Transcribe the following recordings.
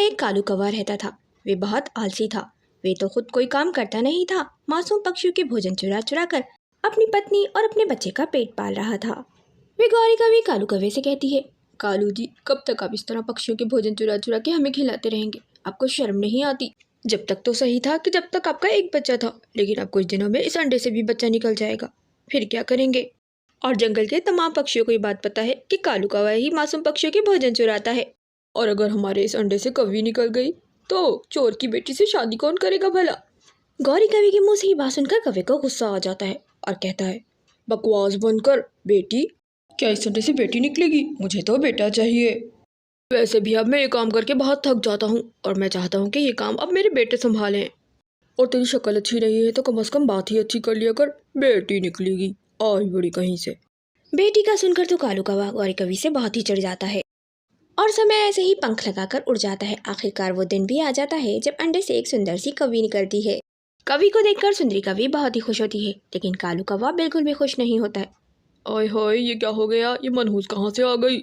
में एक कालू कौवा रहता था। वे बहुत आलसी था। वे तो खुद कोई काम करता नहीं था, मासूम पक्षियों के भोजन चुरा चुरा कर अपनी पत्नी और अपने बच्चे का पेट पाल रहा था। वे गौरी कभी कालू कौवे से कहती है, कालू जी, कब तक आप इस तरह पक्षियों के भोजन चुरा चुरा के हमें खिलाते रहेंगे? आपको शर्म नहीं आती? जब तक तो सही था कि जब तक आपका एक बच्चा था, लेकिन अब कुछ दिनों में इस अंडे से भी बच्चा निकल जाएगा, फिर क्या करेंगे? और जंगल के तमाम पक्षियों को ये बात पता है कि कालू कौवा ही मासूम पक्षियों के भोजन चुराता है। और अगर हमारे इस अंडे से कौवी निकल गई तो चोर की बेटी से शादी कौन करेगा भला? गौरी कौवे के मुंह से ये बात सुनकर कौवे को गुस्सा आ जाता है और कहता है, बकवास बंद कर बेटी, क्या इस अंडे से बेटी निकलेगी? मुझे तो बेटा चाहिए। वैसे भी अब मैं ये काम करके बहुत थक जाता हूँ और मैं चाहता हूँ कि ये काम अब मेरे बेटे संभालें। और तेरी शक्ल अच्छी नहीं है तो कम से कम बात ही अच्छी कर लिया कर, बेटी निकलेगी आई बड़ी कहीं से। बेटी का सुनकर तो कालू कौवा गौरी कौवी से बहुत ही चिढ़ जाता है और समय ऐसे ही पंख लगाकर उड़ जाता है। आखिरकार वो दिन भी आ जाता है जब अंडे से एक सुंदर सी कौवी निकलती है। कौवी को देखकर सुंदरी कौवी बहुत ही खुश होती है, लेकिन कालू कौवा बिल्कुल भी खुश नहीं होता है। ओए होए, ये क्या हो गया? ये मनहूस कहाँ से आ गई?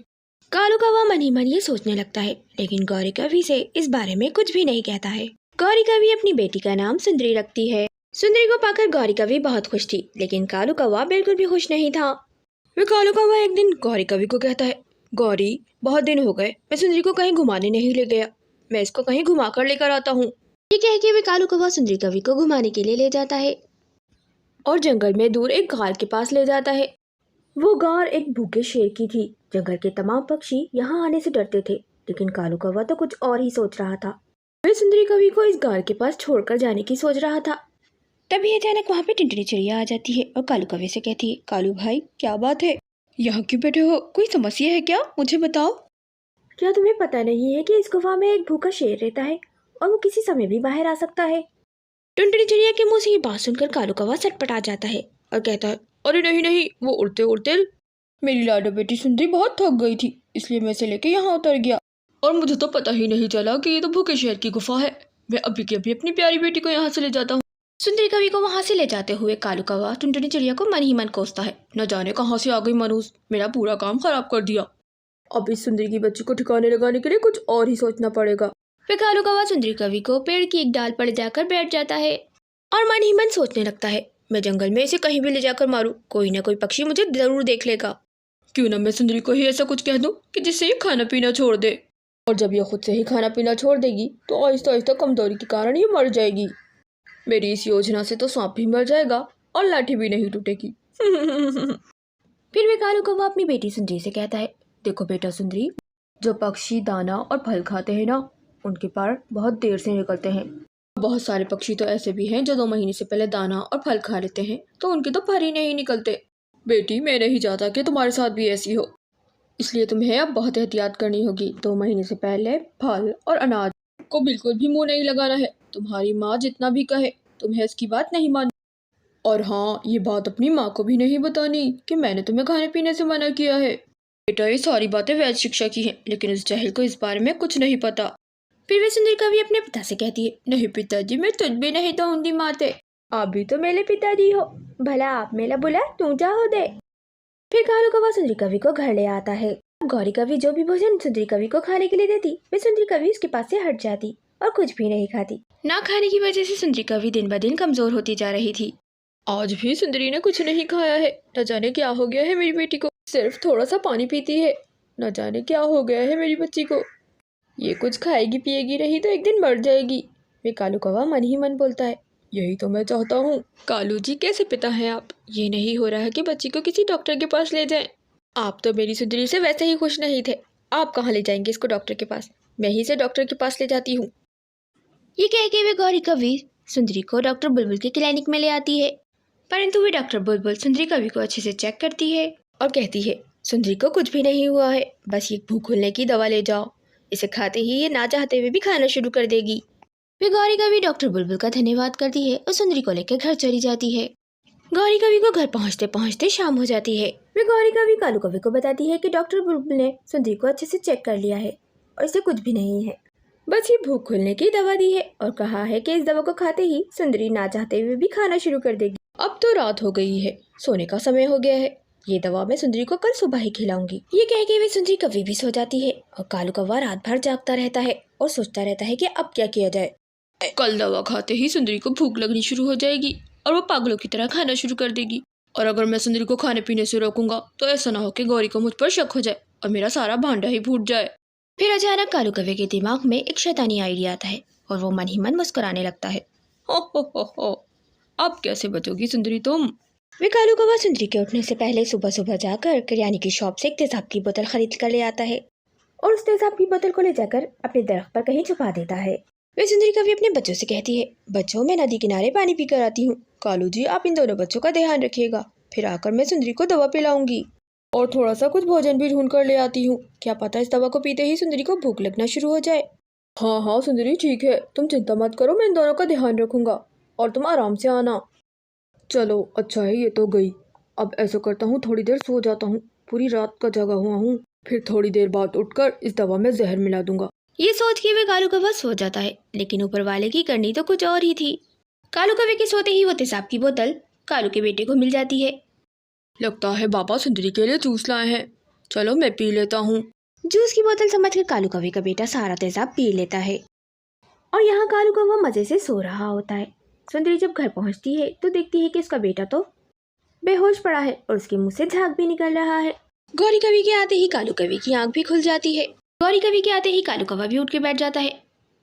कालू कौवा मन ही मन ये सोचने लगता है, लेकिन गौरी कौवी से इस बारे में कुछ भी नहीं कहता है। गौरी कौवी अपनी बेटी का नाम सुंदरी रखती है। सुंदरी को पाकर गौरी कौवी बहुत खुश थी, लेकिन कालू कौवा बिल्कुल भी खुश नहीं था। वे कालू कौवा एक दिन गौरी कौवी को कहता है, गौरी, बहुत दिन हो गए मैं सुंदरी को कहीं घुमाने नहीं ले गया, मैं इसको कहीं घुमा कर लेकर आता हूँ। ये कह के वे कालू कौवा सुंदरी कौवी को घुमाने के लिए ले जाता है और जंगल में दूर एक गार के पास ले जाता है। वो गार एक भूखे शेर की थी। जंगल के तमाम पक्षी यहाँ आने से डरते थे, लेकिन कालू कौवा तो कुछ और ही सोच रहा था। वे सुंदरी कौवी को इस गार के पास छोड़कर जाने की सोच रहा था। तभी अचानक वहाँ पे टिंटड़ी चिड़िया आ जाती है और कालू कौवे से कहती है, कालू भाई, क्या बात है? यहाँ क्यों बैठे हो? कोई समस्या है क्या? मुझे बताओ। क्या तुम्हें पता नहीं है कि इस गुफा में एक भूखा शेर रहता है और वो किसी समय भी बाहर आ सकता है? टुनटुनी चिड़िया के मुंह से ये बात सुनकर कालू कौवा सटपटा जाता है और कहता है, अरे नहीं नहीं, वो उड़ते उड़ते मेरी लाडो बेटी सुंदरी बहुत थक गई थी, इसलिए मैं इसे लेके यहाँ उतर गया और मुझे तो पता ही नहीं चला कि ये तो भूखे शेर की गुफा है। मैं अभी के अभी अपनी प्यारी बेटी को यहाँ से ले जाता हूँ। सुंदरी कवि को वहाँ से ले जाते हुए कालू कौवा टुनटुनी चिड़िया को मन ही मन कोसता है, न जाने कहाँ से आ गई मनूस, मेरा पूरा काम खराब कर दिया। अब इस सुंदरी की बच्ची को ठिकाने लगाने के लिए कुछ और ही सोचना पड़ेगा। फिर कालू कौवा सुंदरी कवि को पेड़ की एक डाल पर जाकर बैठ जाता है और मन ही मन सोचने लगता है, मैं जंगल में इसे कहीं भी ले जाकर मारूं, कोई ना कोई पक्षी मुझे जरूर देख लेगा। क्यों ना मैं सुंदरी को ही ऐसा कुछ कह दूं कि जिससे ये खाना पीना छोड़ दे, और जब ये खुद से ही खाना पीना छोड़ देगी तो आहिस्ता आहिस्ता कमजोरी के कारण ये मर जाएगी। मेरी इस योजना से तो सांप भी मर जाएगा और लाठी भी नहीं टूटेगी। फिर वे कालू कौवा अपनी बेटी सुंदरी से कहता है, देखो बेटा सुंदरी, जो पक्षी दाना और फल खाते हैं ना, उनके पर बहुत देर से निकलते हैं। बहुत सारे पक्षी तो ऐसे भी हैं जो 2 महीने से पहले दाना और फल खा लेते हैं, तो उनके तो पर ही नहीं निकलते। बेटी, मैं नहीं चाहता कि तुम्हारे साथ भी ऐसी हो, इसलिए तुम्हें अब बहुत एहतियात करनी होगी। 2 महीने से पहले फल और अनाज को बिल्कुल भी मुंह नहीं लगाना है। तुम्हारी माँ जितना भी कहे तुम्हें इसकी बात नहीं माननी। और हाँ, ये बात अपनी माँ को भी नहीं बतानी कि मैंने तुम्हें खाने पीने से मना किया है। बेटा, ये सारी बातें वैद शिक्षा की हैं, लेकिन इस जाहिल को इस बारे में कुछ नहीं पता। फिर वे सुंदरी कवि अपने पिता से कहती है, नहीं पिताजी, मैं तुझ भी नहीं दूंगी माते, आप भी तो मेरे पिताजी हो, भला आप मेरा बुला तू चाहो दे। फिर कालू कौवा सुंदरी कवि को घर ले आता है। गौरी कवि जो भी भोजन सुंदरी कवि को खाने के लिए देती, वे सुंदरी कवि उसके पास से हट जाती और कुछ भी नहीं खाती। ना खाने की वजह से सुंदरी कवि दिन ब दिन कमजोर होती जा रही थी। आज भी सुंदरी ने कुछ नहीं खाया है, न जाने क्या हो गया है मेरी बेटी को, सिर्फ थोड़ा सा पानी पीती है, न जाने क्या हो गया है मेरी बच्ची को, ये कुछ खाएगी पिएगी नहीं तो एक दिन मर जाएगी। वे कालू कौवा मन ही मन बोलता है, यही तो मैं चाहता हूँ। कालू जी, कैसे पिता हैं आप? ये नहीं हो रहा है कि बच्ची को किसी डॉक्टर के पास ले जाएं। आप तो मेरी सुंदरी से वैसे ही खुश नहीं थे, आप कहाँ ले जाएंगे इसको डॉक्टर के पास? मैं ही से डॉक्टर के पास ले जाती हूँ। ये कह के वे गौरी कवि सुंदरी को डॉक्टर बुलबुल के क्लिनिक में ले आती है, परंतु वे डॉक्टर बुलबुल सुंदरी कवि को अच्छे से चेक करती है और कहती है, सुंदरी को कुछ भी नहीं हुआ है, बस ये भूख खुलने की दवा ले जाओ, इसे खाते ही ये ना चाहते हुए भी खाना शुरू कर देगी। वे गौरी कवि डॉक्टर बुलबुल का धन्यवाद करती है और सुंदरी को लेकर घर चली जाती है। गौरी कवि को घर पहुंचते पहुंचते शाम हो जाती है। वे गौरी कवि कालू कवि को बताती है कि डॉक्टर बुलबुल ने सुंदरी को अच्छे से चेक कर लिया है और इसे कुछ भी नहीं है, बस ये भूख खुलने की दवा दी है और कहा है कि इस दवा को खाते ही सुंदरी ना चाहते हुए भी खाना शुरू कर देगी। अब तो रात हो गई है, सोने का समय हो गया है। ये दवा मैं सुंदरी को कल सुबह ही खिलाऊंगी। ये कह के वे सुंदरी कभी भी सो जाती है और कालू कौवा रात भर जागता रहता है और सोचता रहता है कि अब क्या किया जाए। कल दवा खाते ही सुंदरी को भूख लगनी शुरू हो जाएगी और वो पागलों की तरह खाना शुरू कर देगी। और अगर मैं सुंदरी को खाने पीने से रोकूंगा तो ऐसा ना हो कि गौरी को मुझ पर शक हो जाए और मेरा सारा भांडा ही फूट जाए। फिर अचानक कालू कौवे के दिमाग में एक शैतानी आइडिया आता है और वो मन ही मन मुस्कुराने लगता है। हो, अब कैसे बचोगी सुंदरी तुम? वे कालू कौवा सुंदरी के उठने से पहले सुबह सुबह जाकर किराने की शॉप से एक तेजाब की बोतल खरीद कर ले आता है और उस तेजाब की बोतल को ले जाकर अपने दरख्त पर कहीं छुपा देता है। वे सुंदरी कभी अपने बच्चों से कहती है, बच्चों मैं नदी किनारे पानी पी कर आती हूँ, कालू जी आप इन दोनों बच्चों का ध्यान रखिएगा, फिर आकर मैं सुंदरी को दवा पिलाऊंगी और थोड़ा सा कुछ भोजन भी ढूंढ कर ले आती हूँ, क्या पता इस दवा को पीते ही सुंदरी को भूख लगना शुरू हो जाए। हाँ हाँ सुंदरी ठीक है, तुम चिंता मत करो, मैं इन दोनों का ध्यान रखूंगा और तुम आराम से आना। चलो अच्छा है ये तो गई, अब ऐसा करता हूँ थोड़ी देर सो जाता हूँ, पूरी रात का जगा हुआ हूँ, फिर थोड़ी देर बाद उठकर इस दवा में जहर मिला दूंगा। ये सोच के वे कालू कौवा सो जाता है, लेकिन ऊपर वाले की करनी तो कुछ और ही थी। कालू कौवे के सोते ही वो तेजाब की बोतल कालू के बेटे को मिल जाती है। लगता है बाबा सुंदरी के लिए जूस लाए हैं, चलो मैं पी लेता हूँ। जूस की बोतल समझकर कालू कौवे का बेटा सारा तेजाब पी लेता है और यहाँ कालू कौवा मजे से सो रहा होता है। सुंदरी जब घर पहुँचती है तो देखती है कि उसका बेटा तो बेहोश पड़ा है और उसके मुंह से झाग भी निकल रहा है। गौरी कवि के आते ही कालू कवि की आंख भी खुल जाती है। गौरी कवि के आते ही कालू कौवा भी उठ के बैठ जाता है।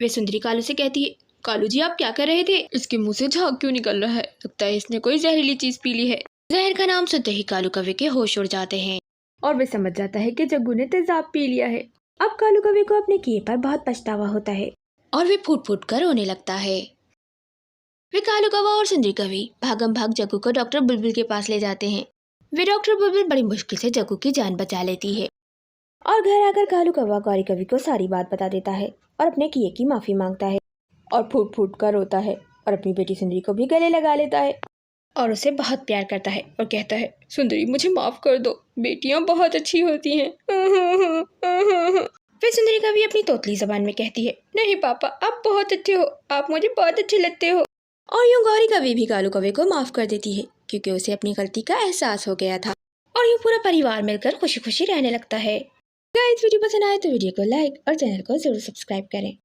वे सुंदरी कालू से कहती है, कालू जी आप क्या कर रहे थे? इसके मुंह से झाग क्यों निकल रहा है? लगता है इसने कोई जहरीली चीज पी ली है। जहर का नाम सुनते ही कालू कवि के होश उड़ जाते हैं और वे समझ जाता है कि जग्गू ने तेजाब पी लिया है। अब कालू कवि को अपने किए पर बहुत पछतावा होता है और वे फूट फूट कर रोने लगता है। वे कालू कौवा और सुंदरी कवि भागम भाग जग्गू को डॉक्टर बुलबुल के पास ले जाते हैं। वे डॉक्टर बुलबुल बड़ी मुश्किल से जग्गू की जान बचा लेती है और घर आकर कालू कौवा गौरी कवि को सारी बात बता देता है और अपने किए की माफी मांगता है और फूट फूट कर रोता है और अपनी बेटी सुंदरी को भी गले लगा लेता है और उसे बहुत प्यार करता है और कहता है, सुंदरी मुझे माफ कर दो, बेटियां बहुत अच्छी होती हैं। फिर सुंदरी कवि अपनी तोतली जबान में कहती है, नहीं पापा आप बहुत अच्छे हो, आप मुझे बहुत अच्छे लगते हो। और यूं गौरी कवि भी कालू कवि को माफ कर देती है क्योंकि उसे अपनी गलती का एहसास हो गया था और यूं पूरा परिवार मिलकर खुशी खुशी रहने लगता है। गाइस वीडियो पसंद आए तो वीडियो को लाइक और चैनल को जरूर सब्सक्राइब करें।